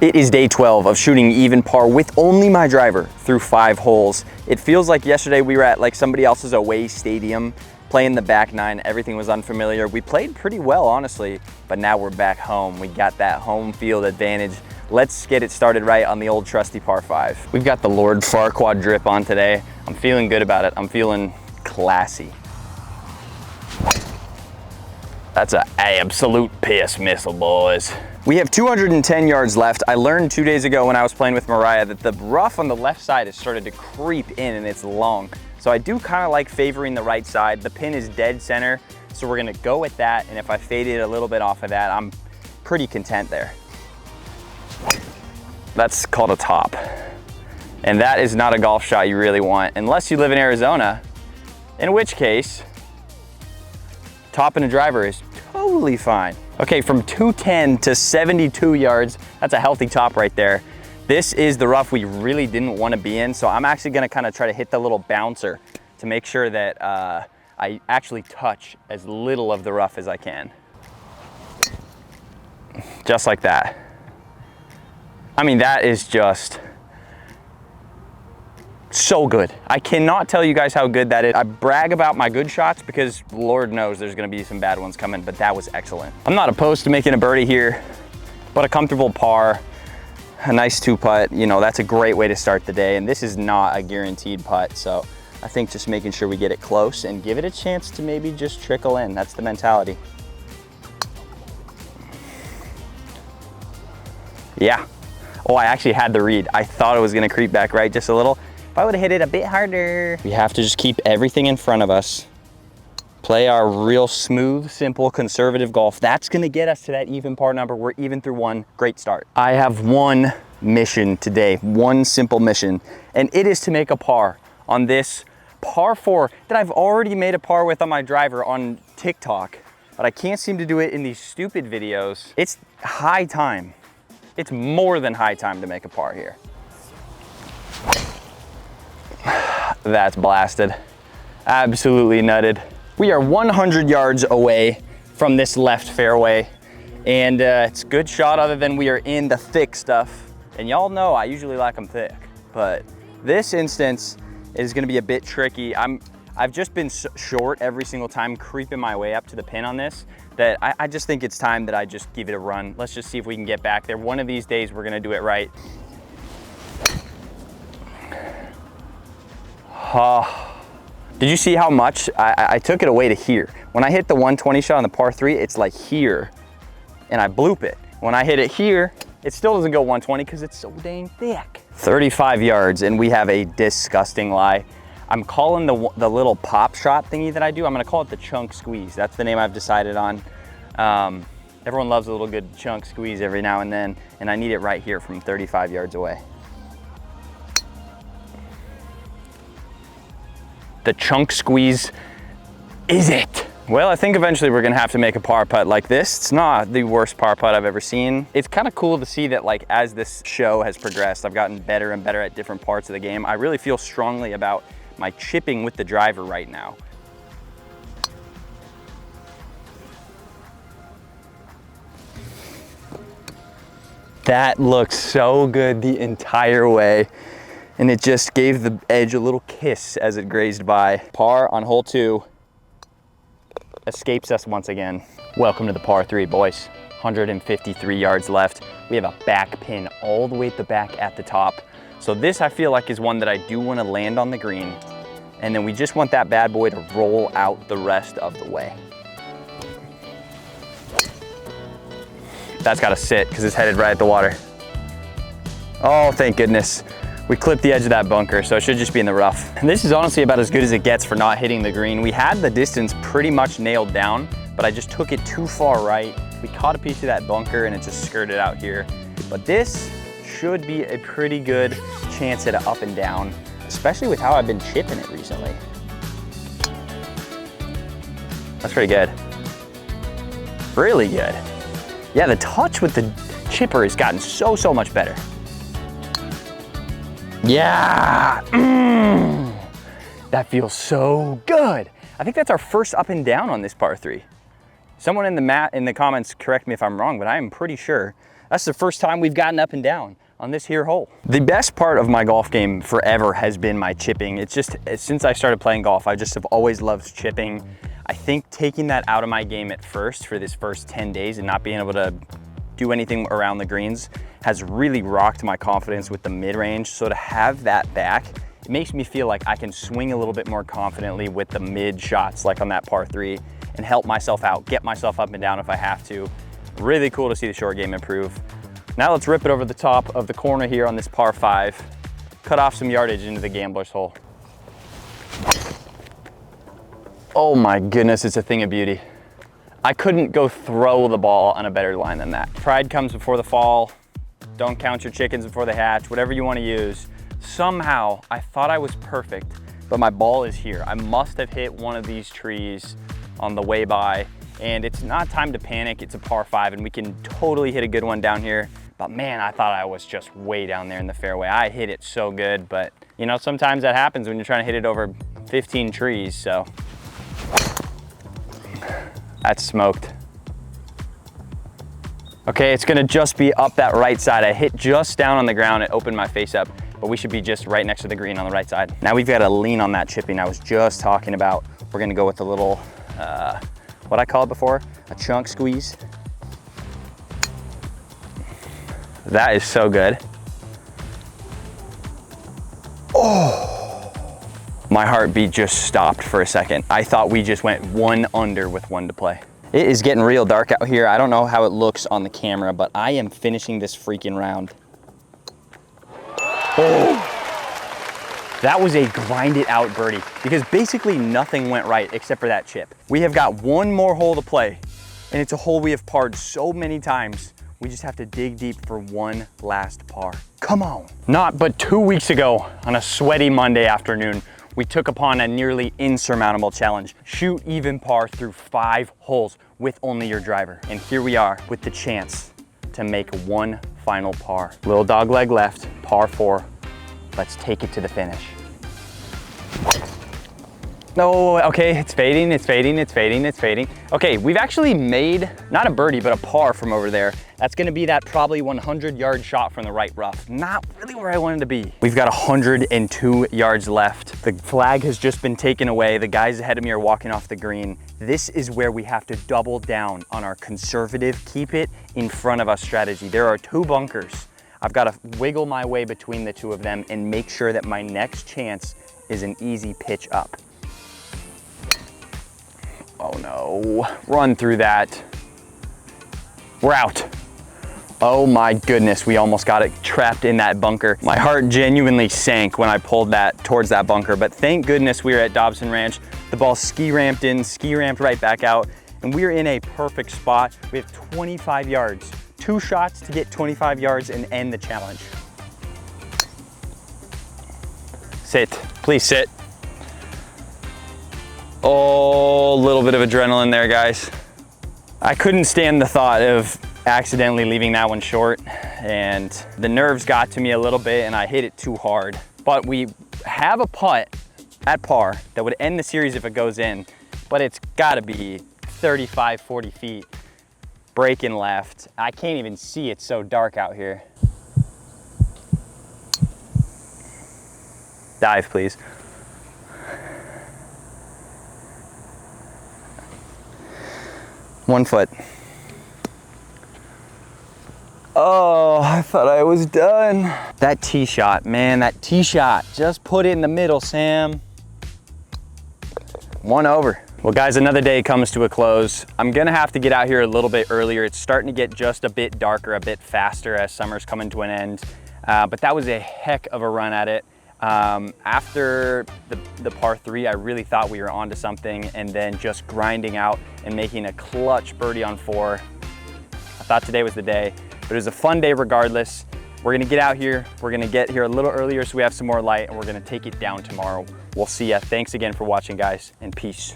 It is day 12 of shooting even par with only my driver through 5 holes. It feels like yesterday we were at like somebody else's away stadium playing the back 9. Everything was unfamiliar. We played pretty well, honestly, but now we're back home. We got that home field advantage. Let's get it started right on the old trusty par 5. We've got the Lord Farquaad drip on today. I'm feeling good about it. I'm feeling classy. That's an absolute piss missile, boys. We have 210 yards left. I learned 2 days ago when I was playing with Mariah that the rough on the left side has started to creep in and it's long. So I do kind of like favoring the right side. The pin is dead center, so we're gonna go with that. And if I fade it a little bit off of that, I'm pretty content there. That's called a top. And that is not a golf shot you really want, unless you live in Arizona, in which case, top and a driver is totally fine. Okay, from 210 to 72 yards, that's a healthy top right there. This is the rough we really didn't want to be in, so I'm actually gonna kind of try to hit the little bouncer to make sure that I actually touch as little of the rough as I can. Just like that. I mean, that is just so good. I cannot tell you guys how good that is. I brag about my good shots because Lord knows there's gonna be some bad ones coming, but that was excellent. I'm not opposed to making a birdie here, but a comfortable par, a nice 2-putt, you know, that's a great way to start the day. And this is not a guaranteed putt, so I think just making sure we get it close and give it a chance to maybe just trickle in. That's the mentality. Yeah. Oh, I actually had the read. I thought it was gonna creep back right just a little. If I would've hit it a bit harder. We have to just keep everything in front of us. Play our real smooth, simple, conservative golf. That's gonna get us to that even par number. We're even through 1, great start. I have one mission today, one simple mission, and it is to make a par on this par 4 that I've already made a par with on my driver on TikTok, but I can't seem to do it in these stupid videos. It's high time. It's more than high time to make a par here. That's blasted. Absolutely nutted. We are 100 yards away from this left fairway, and it's a good shot other than we are in the thick stuff. And y'all know I usually like them thick, but this instance is gonna be a bit tricky. I've just been short every single time, creeping my way up to the pin on this, that I just think it's time that I just give it a run. Let's just see if we can get back there. One of these days, we're gonna do it right. Did you see how much I took it away to here? When I hit the 120 shot on the par 3, it's like here, and I bloop it. When I hit it here, it still doesn't go 120 because it's so dang thick. 35 yards, and we have a disgusting lie. I'm calling the little pop shot thingy that I do, I'm gonna call it the chunk squeeze. That's the name I've decided on. Everyone loves a little good chunk squeeze every now and then, and I need it right here from 35 yards away. The chunk squeeze is it. Well, I think eventually we're gonna have to make a par putt like this. It's not the worst par putt I've ever seen. It's kind of cool to see that, like, as this show has progressed, I've gotten better and better at different parts of the game. I really feel strongly about my chipping with the driver right now. That looks so good the entire way, and it just gave the edge a little kiss as it grazed by. Par on hole 2 escapes us once again. Welcome to the par 3, boys. 153 yards left. We have a back pin all the way at the back at the top. So this, I feel like, is one that I do want to land on the green, and then we just want that bad boy to roll out the rest of the way. That's got to sit because it's headed right at the water. Oh, thank goodness. We clipped the edge of that bunker, so it should just be in the rough. And this is honestly about as good as it gets for not hitting the green. We had the distance pretty much nailed down, but I just took it too far right. We caught a piece of that bunker and it just skirted out here. But this should be a pretty good chance at an up and down, especially with how I've been chipping it recently. That's pretty good. Really good. Yeah, the touch with the chipper has gotten so much better. Yeah, that feels so good. I think that's our first up and down on this par 3. Someone in the comments correct me if I'm wrong, but I am pretty sure That's the first time we've gotten up and down on this here hole. The best part of my golf game forever has been my chipping. It's just, since I started playing golf, I just have always loved chipping. I think taking that out of my game at first for this first 10 days and not being able to do anything around the greens has really rocked my confidence with the mid-range. So to have that back, it makes me feel like I can swing a little bit more confidently with the mid shots, like on that par 3, and help myself out, get myself up and down if I have to. Really cool to see the short game improve. Now let's rip it over the top of the corner here on this par 5, cut off some yardage into the gambler's hole. Oh my goodness, it's a thing of beauty. I couldn't go throw the ball on a better line than that. Pride comes before the fall. Don't count your chickens before they hatch, whatever you want to use. Somehow, I thought I was perfect, but my ball is here. I must have hit one of these trees on the way by, and it's not time to panic. It's a par 5, and we can totally hit a good one down here. But man, I thought I was just way down there in the fairway. I hit it so good, but you know, sometimes that happens when you're trying to hit it over 15 trees, so. That's smoked. Okay, it's gonna just be up that right side. I hit just down on the ground, it opened my face up, but we should be just right next to the green on the right side. Now we've got to lean on that chipping I was just talking about. We're gonna go with a little, what I call it before, a chunk squeeze. That is so good. Oh, my heartbeat just stopped for a second. I thought we just went 1 under with 1 to play. It is getting real dark out here. I don't know how it looks on the camera, but I am finishing this freaking round. Oh, that was a grind it out birdie because basically nothing went right except for that chip. We have got 1 more hole to play, and it's a hole we have parred so many times. We just have to dig deep for 1 last par. Come on. Not but 2 weeks ago on a sweaty Monday afternoon, we took upon a nearly insurmountable challenge. Shoot even par through 5 holes with only your driver. And here we are with the chance to make 1 final par. Little dog leg left, par 4. Let's take it to the finish. No, okay, it's fading, it's fading, it's fading, it's fading. Okay, we've actually made, not a birdie, but a par from over there. That's gonna be that probably 100-yard shot from the right rough. Not really where I wanted to be. We've got 102 yards left. The flag has just been taken away. The guys ahead of me are walking off the green. This is where we have to double down on our conservative, keep it in front of us strategy. There are 2 bunkers. I've got to wiggle my way between the 2 of them and make sure that my next chance is an easy pitch up. Oh no, run through that. We're out. Oh my goodness, we almost got it trapped in that bunker. My heart genuinely sank when I pulled that towards that bunker, but thank goodness we were at Dobson Ranch. The ball ski ramped in, ski ramped right back out, and we're in a perfect spot. We have 25 yards, 2 shots to get 25 yards and end the challenge. Sit, please sit. Oh, a little bit of adrenaline there, guys. I couldn't stand the thought of accidentally leaving that one short, and the nerves got to me a little bit and I hit it too hard. But we have a putt at par that would end the series if it goes in, but it's gotta be 35, 40 feet, breaking left. I can't even see, it's so dark out here. Dive, please. One foot. Oh, I thought I was done. That tee shot, man, that tee shot. Just put it in the middle, Sam. 1 over. Well, guys, another day comes to a close. I'm gonna have to get out here a little bit earlier. It's starting to get just a bit darker, a bit faster as summer's coming to an end. But that was a heck of a run at it. After the par 3, I really thought we were onto something, and then just grinding out and making a clutch birdie on 4. I thought today was the day, but it was a fun day regardless. We're gonna get out here. We're gonna get here a little earlier so we have some more light, and we're gonna take it down tomorrow. We'll see ya. Thanks again for watching, guys, and peace.